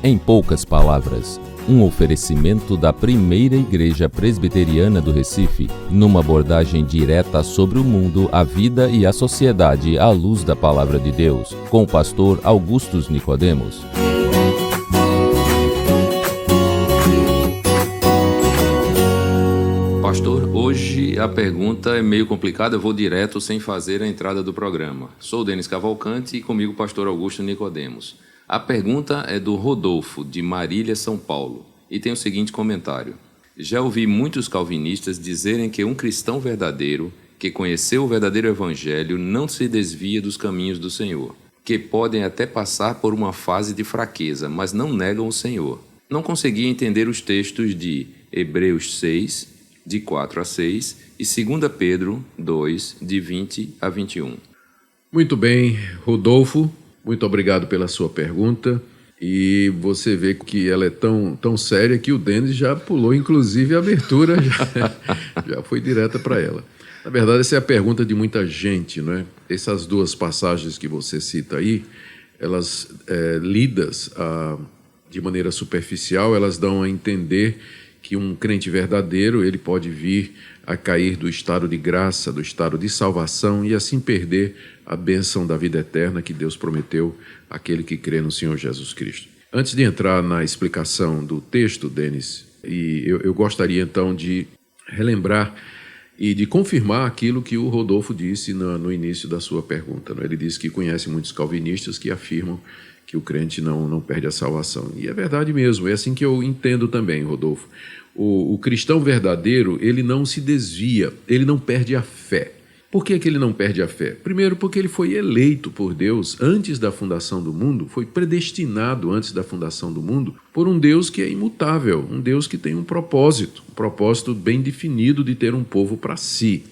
Em poucas palavras, um oferecimento da primeira igreja presbiteriana do Recife, numa abordagem direta sobre o mundo, a vida e a sociedade à luz da palavra de Deus, com o pastor Augustus Nicodemos. Pastor, hoje a pergunta é meio complicada, eu vou direto sem fazer a entrada do programa. Sou Denis Cavalcante e comigo o pastor Augusto Nicodemos. A pergunta é do Rodolfo, de Marília, São Paulo, e tem o seguinte comentário. Já ouvi muitos calvinistas dizerem que um cristão verdadeiro, que conheceu o verdadeiro evangelho, não se desvia dos caminhos do Senhor, que podem até passar por uma fase de fraqueza, mas não negam o Senhor. Não conseguia entender os textos de Hebreus 6, de 4 a 6, e 2 Pedro 2, de 20 a 21. Muito bem, Rodolfo. Muito obrigado pela sua pergunta, e você vê que ela é tão séria que o Denis já pulou, inclusive a abertura já foi direta para ela. Na verdade, essa é a pergunta de muita gente, não é? Essas duas passagens que você cita aí, elas lidas de maneira superficial, elas dão a entender que um crente verdadeiro ele pode vir a cair do estado de graça, do estado de salvação e assim perder a bênção da vida eterna que Deus prometeu àquele que crê no Senhor Jesus Cristo. Antes de entrar na explicação do texto, Denis, eu gostaria então de relembrar e de confirmar aquilo que o Rodolfo disse no início da sua pergunta. Ele disse que conhece muitos calvinistas que afirmam que o crente não perde a salvação. E é verdade mesmo, é assim que eu entendo também, Rodolfo. O cristão verdadeiro, ele não se desvia, ele não perde a fé. Por que ele não perde a fé? Primeiro, porque ele foi eleito por Deus antes da fundação do mundo, foi predestinado antes da fundação do mundo por um Deus que é imutável, um Deus que tem um propósito bem definido de ter um povo para si.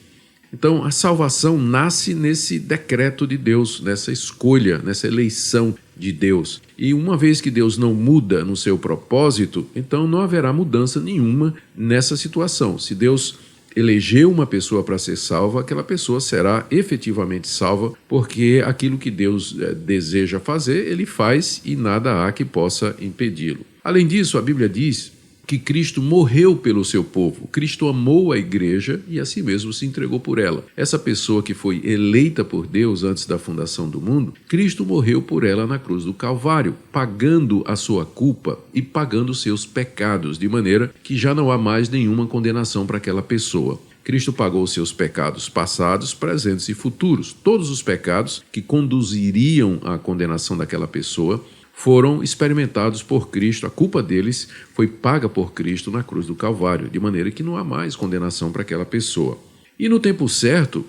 Então, a salvação nasce nesse decreto de Deus, nessa escolha, nessa eleição de Deus. E uma vez que Deus não muda no seu propósito, então não haverá mudança nenhuma nessa situação. Se Deus elegeu uma pessoa para ser salva, aquela pessoa será efetivamente salva, porque aquilo que Deus deseja fazer, ele faz e nada há que possa impedi-lo. Além disso, a Bíblia diz que Cristo morreu pelo seu povo. Cristo amou a igreja e assim mesmo se entregou por ela. Essa pessoa que foi eleita por Deus antes da fundação do mundo, Cristo morreu por ela na cruz do Calvário, pagando a sua culpa e pagando os seus pecados, de maneira que já não há mais nenhuma condenação para aquela pessoa. Cristo pagou os seus pecados passados, presentes e futuros. Todos os pecados que conduziriam à condenação daquela pessoa foram experimentados por Cristo, a culpa deles foi paga por Cristo na cruz do Calvário, de maneira que não há mais condenação para aquela pessoa. E no tempo certo,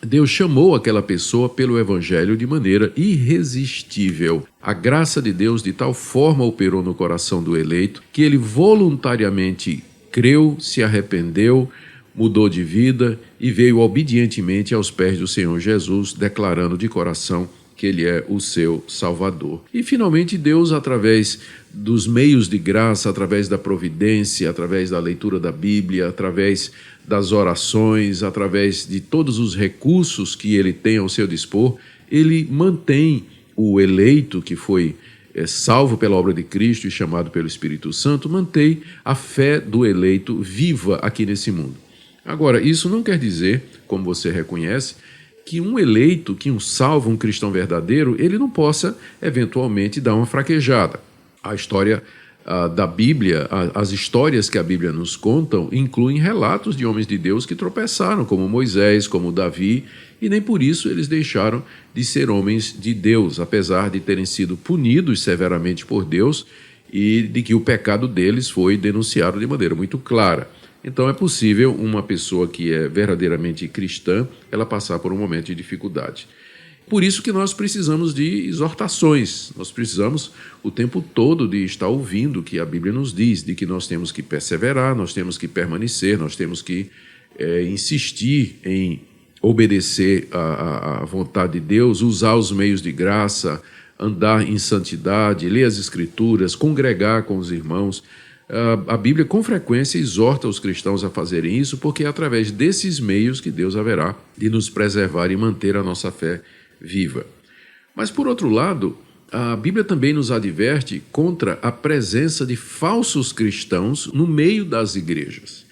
Deus chamou aquela pessoa pelo Evangelho de maneira irresistível. A graça de Deus de tal forma operou no coração do eleito que ele voluntariamente creu, se arrependeu, mudou de vida e veio obedientemente aos pés do Senhor Jesus, declarando de coração que Ele é o seu Salvador. E finalmente Deus, através dos meios de graça, através da providência, através da leitura da Bíblia, através das orações, através de todos os recursos que Ele tem ao seu dispor, Ele mantém o eleito que foi salvo pela obra de Cristo e chamado pelo Espírito Santo, mantém a fé do eleito viva aqui nesse mundo. Agora, isso não quer dizer, como você reconhece, que um eleito, que um salvo, um cristão verdadeiro, ele não possa, eventualmente, dar uma fraquejada. A história da Bíblia, as histórias que a Bíblia nos contam, incluem relatos de homens de Deus que tropeçaram, como Moisés, como Davi, e nem por isso eles deixaram de ser homens de Deus, apesar de terem sido punidos severamente por Deus e de que o pecado deles foi denunciado de maneira muito clara. Então é possível uma pessoa que é verdadeiramente cristã, ela passar por um momento de dificuldade. Por isso que nós precisamos de exortações, nós precisamos o tempo todo de estar ouvindo o que a Bíblia nos diz, de que nós temos que perseverar, nós temos que permanecer, nós temos que insistir em obedecer à vontade de Deus, usar os meios de graça, andar em santidade, ler as Escrituras, congregar com os irmãos. A Bíblia com frequência exorta os cristãos a fazerem isso, porque é através desses meios que Deus haverá de nos preservar e manter a nossa fé viva. Mas, por outro lado, a Bíblia também nos adverte contra a presença de falsos cristãos no meio das igrejas.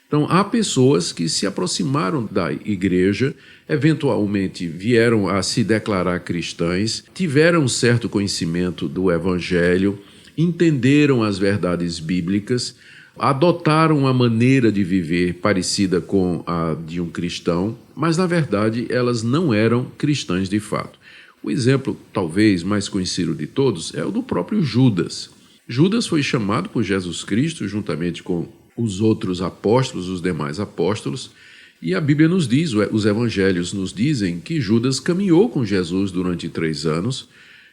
Então, há pessoas que se aproximaram da igreja, eventualmente vieram a se declarar cristãs, tiveram um certo conhecimento do Evangelho, entenderam as verdades bíblicas, adotaram uma maneira de viver parecida com a de um cristão, mas, na verdade, elas não eram cristãs de fato. O exemplo, talvez, mais conhecido de todos é o do próprio Judas. Judas foi chamado por Jesus Cristo, juntamente com os outros apóstolos, os demais apóstolos, e a Bíblia nos diz, os evangelhos nos dizem que Judas caminhou com Jesus durante 3 anos,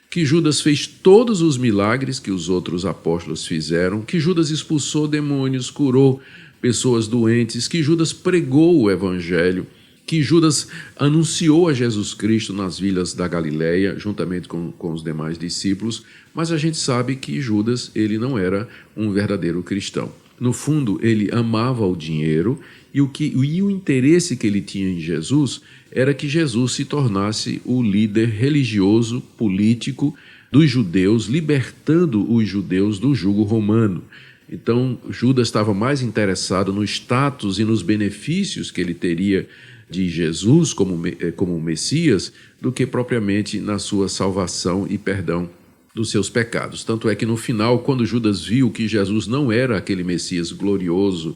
que Judas fez todos os milagres que os outros apóstolos fizeram, que Judas expulsou demônios, curou pessoas doentes, que Judas pregou o evangelho, que Judas anunciou a Jesus Cristo nas vilas da Galileia, juntamente com os demais discípulos, mas a gente sabe que Judas ele não era um verdadeiro cristão. No fundo, ele amava o dinheiro e o interesse que ele tinha em Jesus era que Jesus se tornasse o líder religioso, político dos judeus, libertando os judeus do jugo romano. Então, Judas estava mais interessado no status e nos benefícios que ele teria de Jesus como Messias do que propriamente na sua salvação e perdão dos seus pecados. Tanto é que no final, quando Judas viu que Jesus não era aquele Messias glorioso,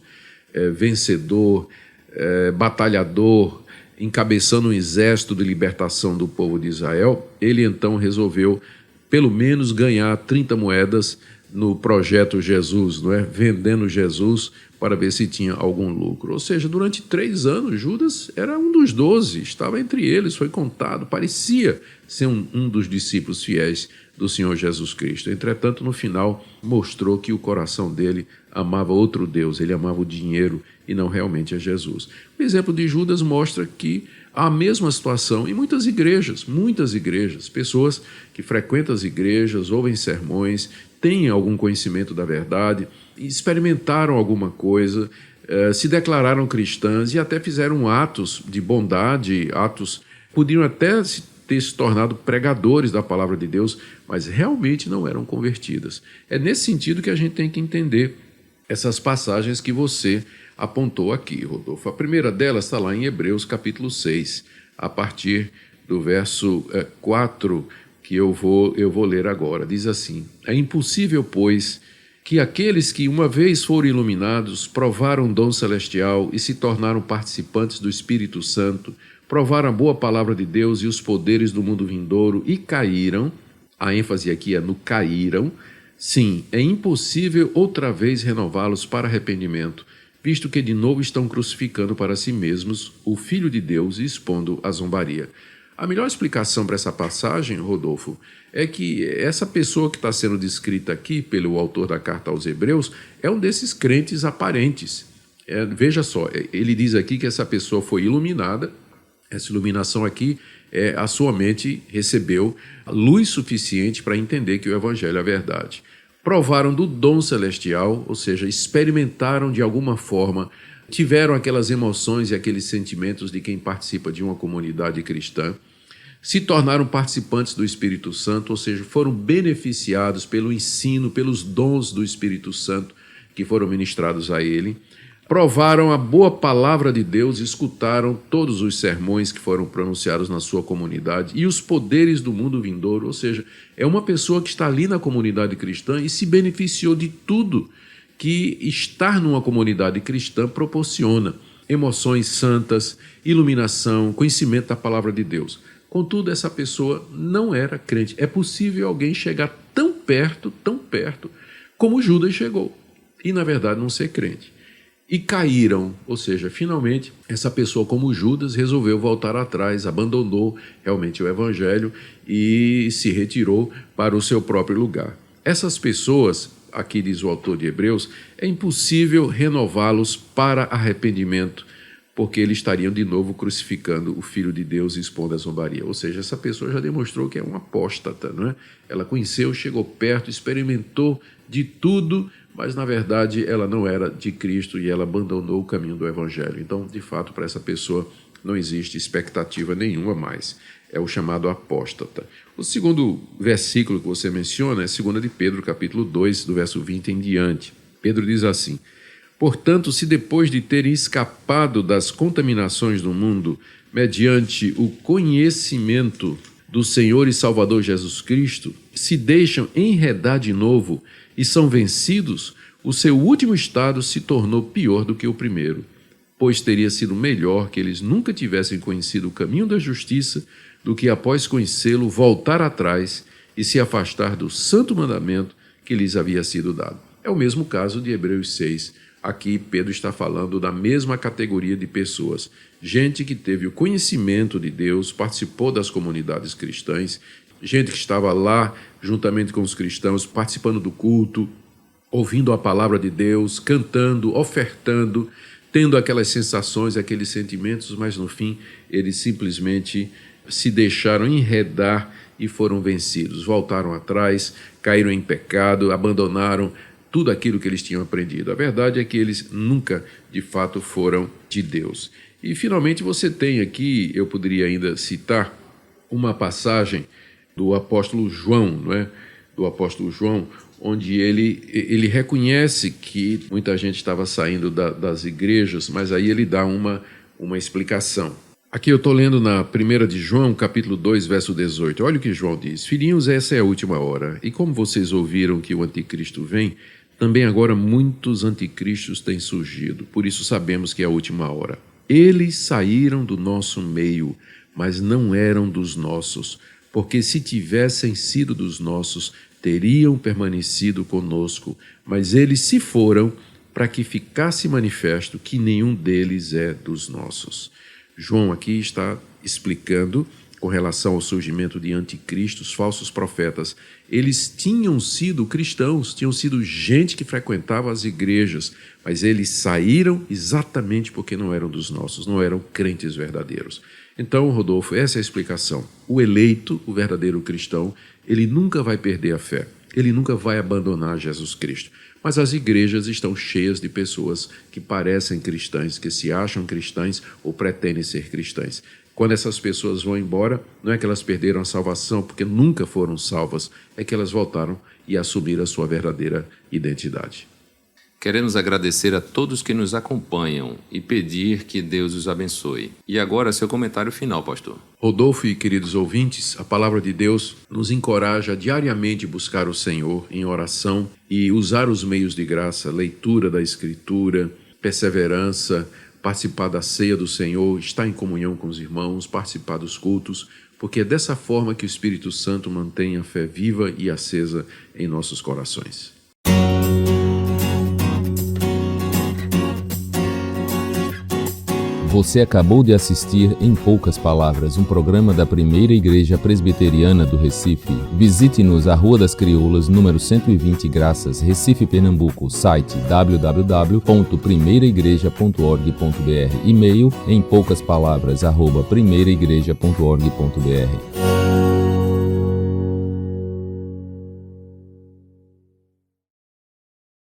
vencedor, batalhador, encabeçando um exército de libertação do povo de Israel, ele então resolveu pelo menos ganhar 30 moedas no projeto Jesus, não é? Vendendo Jesus para ver se tinha algum lucro. Ou seja, durante 3 anos, Judas era um dos 12, estava entre eles, foi contado, parecia ser um dos discípulos fiéis do Senhor Jesus Cristo. Entretanto, no final, mostrou que o coração dele amava outro Deus, ele amava o dinheiro e não realmente a Jesus. O exemplo de Judas mostra que há a mesma situação em muitas igrejas, pessoas que frequentam as igrejas, ouvem sermões, têm algum conhecimento da verdade, experimentaram alguma coisa, se declararam cristãs e até fizeram atos de bondade, podiam até ter se tornado pregadores da palavra de Deus, mas realmente não eram convertidas. É nesse sentido que a gente tem que entender essas passagens que você apontou aqui, Rodolfo. A primeira delas está lá em Hebreus capítulo 6, a partir do verso 4, que eu vou ler agora. Diz assim: é impossível, pois, que aqueles que uma vez foram iluminados, provaram o dom celestial e se tornaram participantes do Espírito Santo, provaram a boa palavra de Deus e os poderes do mundo vindouro e caíram, a ênfase aqui é no caíram, sim, é impossível outra vez renová-los para arrependimento, visto que de novo estão crucificando para si mesmos o Filho de Deus e expondo a zombaria. A melhor explicação para essa passagem, Rodolfo, é que essa pessoa que está sendo descrita aqui pelo autor da carta aos Hebreus é um desses crentes aparentes. Veja só, ele diz aqui que essa pessoa foi iluminada. Essa iluminação aqui a sua mente recebeu luz suficiente para entender que o Evangelho é a verdade. Provaram do dom celestial, ou seja, experimentaram de alguma forma, tiveram aquelas emoções e aqueles sentimentos de quem participa de uma comunidade cristã, se tornaram participantes do Espírito Santo, ou seja, foram beneficiados pelo ensino, pelos dons do Espírito Santo que foram ministrados a ele, provaram a boa palavra de Deus, escutaram todos os sermões que foram pronunciados na sua comunidade e os poderes do mundo vindouro, ou seja, é uma pessoa que está ali na comunidade cristã e se beneficiou de tudo que estar numa comunidade cristã proporciona: emoções santas, iluminação, conhecimento da palavra de Deus. Contudo, essa pessoa não era crente. É possível alguém chegar tão perto, como Judas chegou, e na verdade não ser crente. E caíram, ou seja, finalmente essa pessoa como Judas resolveu voltar atrás, abandonou realmente o Evangelho e se retirou para o seu próprio lugar. Essas pessoas, aqui diz o autor de Hebreus, é impossível renová-los para arrependimento, porque eles estariam de novo crucificando o Filho de Deus e expondo a zombaria. Ou seja, essa pessoa já demonstrou que é uma apóstata, não é? Ela conheceu, chegou perto, experimentou de tudo, mas na verdade ela não era de Cristo e ela abandonou o caminho do Evangelho. Então, de fato, para essa pessoa não existe expectativa nenhuma mais. É o chamado apóstata. O segundo versículo que você menciona é 2 de Pedro, capítulo 2, do verso 20 em diante. Pedro diz assim: portanto, se depois de terem escapado das contaminações do mundo, mediante o conhecimento do Senhor e Salvador Jesus Cristo, se deixam enredar de novo e são vencidos, o seu último estado se tornou pior do que o primeiro, pois teria sido melhor que eles nunca tivessem conhecido o caminho da justiça do que, após conhecê-lo, voltar atrás e se afastar do santo mandamento que lhes havia sido dado. É o mesmo caso de Hebreus 6. Aqui Pedro está falando da mesma categoria de pessoas. Gente que teve o conhecimento de Deus, participou das comunidades cristãs, gente que estava lá juntamente com os cristãos, participando do culto, ouvindo a palavra de Deus, cantando, ofertando, tendo aquelas sensações, aqueles sentimentos, mas no fim eles simplesmente se deixaram enredar e foram vencidos. Voltaram atrás, caíram em pecado, abandonaram tudo aquilo que eles tinham aprendido. A verdade é que eles nunca, de fato, foram de Deus. E, finalmente, você tem aqui, eu poderia ainda citar uma passagem do apóstolo João, não é? Do apóstolo João, onde ele reconhece que muita gente estava saindo das igrejas, mas aí ele dá uma explicação. Aqui eu estou lendo na 1 de João, capítulo 2, verso 18. Olha o que João diz: filhinhos, essa é a última hora, e como vocês ouviram que o anticristo vem, também agora muitos anticristos têm surgido, por isso sabemos que é a última hora. Eles saíram do nosso meio, mas não eram dos nossos, porque se tivessem sido dos nossos, teriam permanecido conosco, mas eles se foram para que ficasse manifesto que nenhum deles é dos nossos. João aqui está explicando com relação ao surgimento de anticristos, falsos profetas. Eles tinham sido cristãos, tinham sido gente que frequentava as igrejas, mas eles saíram exatamente porque não eram dos nossos, não eram crentes verdadeiros. Então, Rodolfo, essa é a explicação. O eleito, o verdadeiro cristão, ele nunca vai perder a fé, ele nunca vai abandonar Jesus Cristo. Mas as igrejas estão cheias de pessoas que parecem cristãs, que se acham cristãs ou pretendem ser cristãs. Quando essas pessoas vão embora, não é que elas perderam a salvação, porque nunca foram salvas, é que elas voltaram e assumiram a sua verdadeira identidade. Queremos agradecer a todos que nos acompanham e pedir que Deus os abençoe. E agora, seu comentário final, pastor. Rodolfo e queridos ouvintes, a palavra de Deus nos encoraja a diariamente buscar o Senhor em oração e usar os meios de graça, leitura da Escritura, perseverança, participar da ceia do Senhor, estar em comunhão com os irmãos, participar dos cultos, porque é dessa forma que o Espírito Santo mantém a fé viva e acesa em nossos corações. Você acabou de assistir Em Poucas Palavras, um programa da Primeira Igreja Presbiteriana do Recife. Visite-nos à Rua das Crioulas, número 120 Graças, Recife, Pernambuco. Site www.primeiraigreja.org.br. E-mail empoucaspalavras@primeiraigreja.org.br.